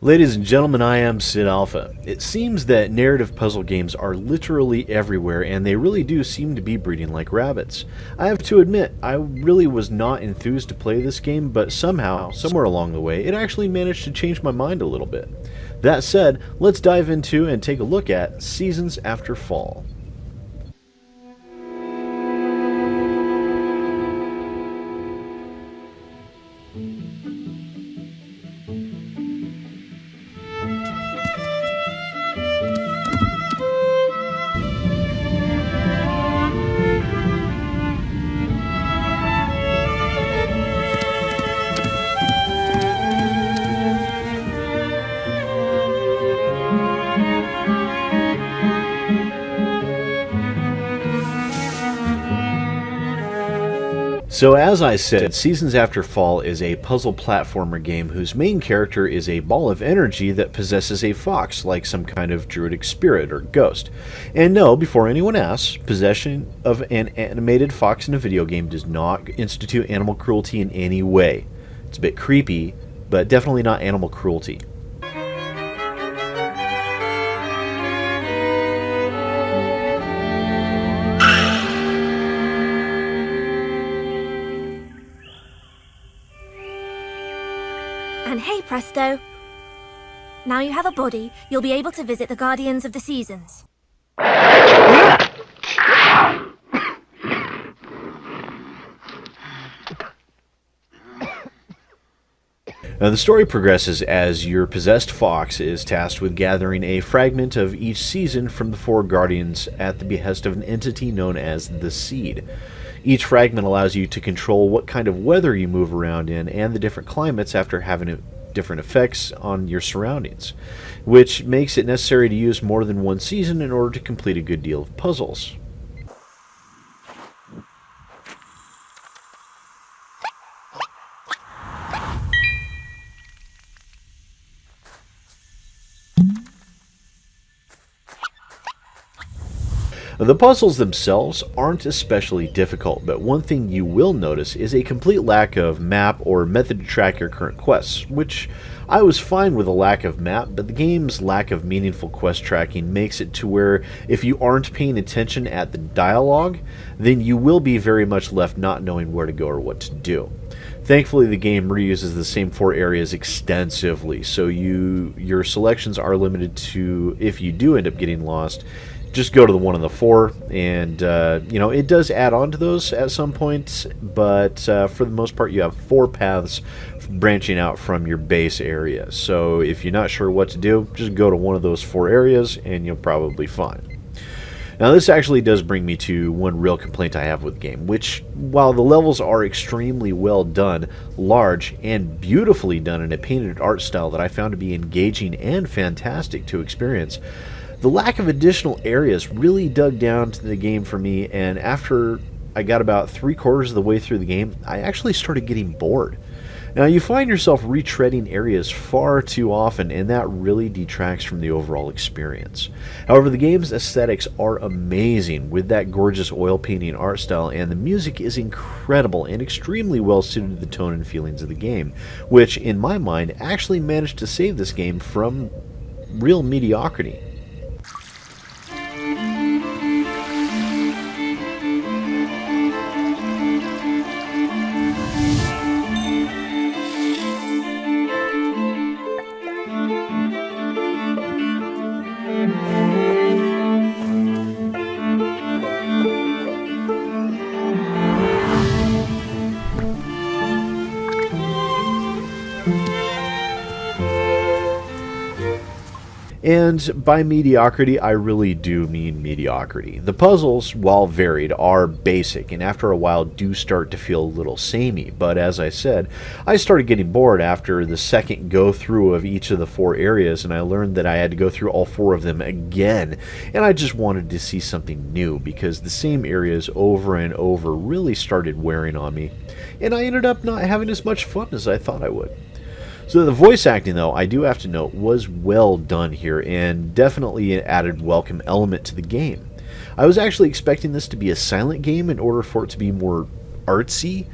Ladies and gentlemen, I am SidAlpha. It seems that narrative puzzle games are literally everywhere, and they really do seem to be breeding like rabbits. I have to admit, I really was not enthused to play this game, but somehow, somewhere along the way, it actually managed to change my mind a little bit. That said, let's dive into and take a look at Seasons After Fall. So as I said, Seasons After Fall is a puzzle platformer game whose main character is a ball of energy that possesses a fox, like some kind of druidic spirit or ghost. And no, before anyone asks, possession of an animated fox in a video game does not institute animal cruelty in any way. It's a bit creepy, but definitely not animal cruelty. And hey presto! Now you have a body, you'll be able to visit the Guardians of the Seasons. Now, the story progresses as your possessed fox is tasked with gathering a fragment of each season from the four guardians at the behest of an entity known as the Seed. Each fragment allows you to control what kind of weather you move around in and the different climates after having different effects on your surroundings, which makes it necessary to use more than one season in order to complete a good deal of puzzles. The puzzles themselves aren't especially difficult, but one thing you will notice is a complete lack of map or method to track your current quests, which I was fine with a lack of map, but the game's lack of meaningful quest tracking makes it to where if you aren't paying attention at the dialogue, then you will be very much left not knowing where to go or what to do. Thankfully, the game reuses the same four areas extensively, so your selections are limited to, if you do end up getting lost, just go to the one of the four, and it does add on to those at some point, but for the most part you have four paths branching out from your base area. So if you're not sure what to do, just go to one of those four areas and you'll probably find. Now, this actually does bring me to one real complaint I have with the game, which, while the levels are extremely well done, large, and beautifully done in a painted art style that I found to be engaging and fantastic to experience, the lack of additional areas really dug down to the game for me, and after I got about 3/4 of the way through the game, I actually started getting bored. Now, you find yourself retreading areas far too often, and that really detracts from the overall experience. However, the game's aesthetics are amazing with that gorgeous oil painting art style, and the music is incredible and extremely well suited to the tone and feelings of the game, which, in my mind, actually managed to save this game from real mediocrity. And by mediocrity, I really do mean mediocrity. The puzzles, while varied, are basic, and after a while do start to feel a little samey. But as I said, I started getting bored after the second go-through of each of the four areas, and I learned that I had to go through all four of them again. And I just wanted to see something new, because the same areas over and over really started wearing on me. And I ended up not having as much fun as I thought I would. So the voice acting, though, I do have to note, was well done here, and definitely an added welcome element to the game. I was actually expecting this to be a silent game in order for it to be more artsy,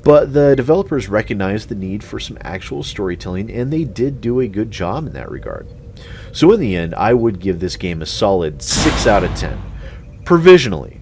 But the developers recognized the need for some actual storytelling, and they did do a good job in that regard. So in the end, I would give this game a solid 6 out of 10. Provisionally.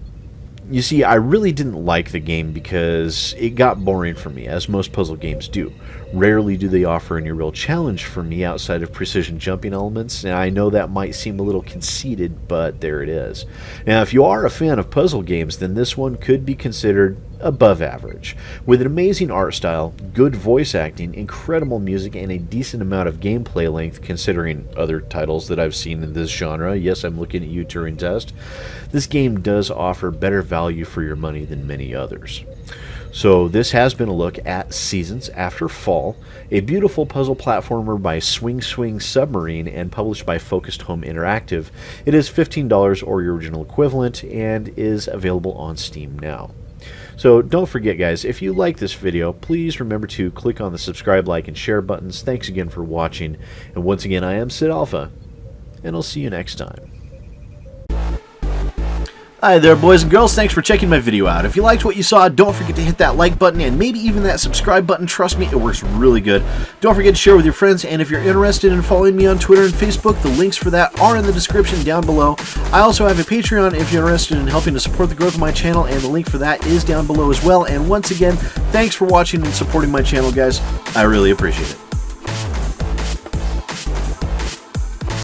You see, I really didn't like the game because it got boring for me, as most puzzle games do. Rarely do they offer any real challenge for me outside of precision jumping elements, and I know that might seem a little conceited, but there it is. Now, if you are a fan of puzzle games, then this one could be considered above average. With an amazing art style, good voice acting, incredible music, and a decent amount of gameplay length considering other titles that I've seen in this genre, yes, I'm looking at you, Turing Test, this game does offer better value for your money than many others. So this has been a look at Seasons After Fall, a beautiful puzzle platformer by Swing Swing Submarine and published by Focused Home Interactive. It is $15 or your original equivalent and is available on Steam now. So don't forget, guys, if you like this video, please remember to click on the subscribe, like, and share buttons. Thanks again for watching. And once again, I am SidAlpha, and I'll see you next time. Hi there, boys and girls. Thanks for checking my video out. If you liked what you saw, don't forget to hit that like button and maybe even that subscribe button. Trust me, it works really good. Don't forget to share with your friends, and if you're interested in following me on Twitter and Facebook, the links for that are in the description down below. I also have a Patreon if you're interested in helping to support the growth of my channel, and the link for that is down below as well. And once again, thanks for watching and supporting my channel, guys. I really appreciate it.